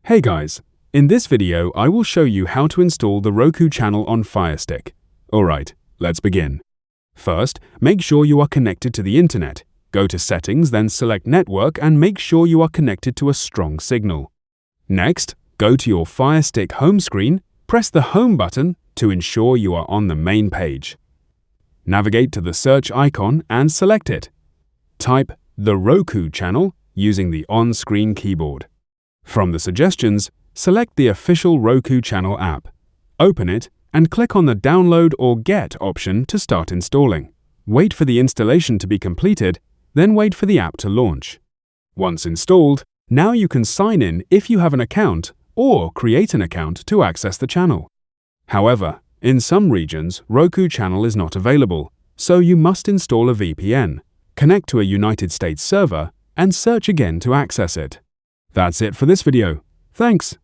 Hey guys, in this video I will show you how to install the Roku channel on FireStick. Alright, let's begin. First, make sure you are connected to the internet. Go to Settings, then select Network and make sure you are connected to a strong signal. Next, go to your FireStick home screen, press the Home button to ensure you are on the main page. Navigate to the search icon and select it. Type the Roku channel using the on-screen keyboard. From the suggestions, select the official Roku channel app. Open it and click on the Download or Get option to start installing. Wait for the installation to be completed, then wait for the app to launch. Once installed, now you can sign in if you have an account or create an account to access the channel. However, in some regions, Roku channel is not available, so you must install a VPN, connect to a United States server, and search again to access it. That's it for this video. Thanks.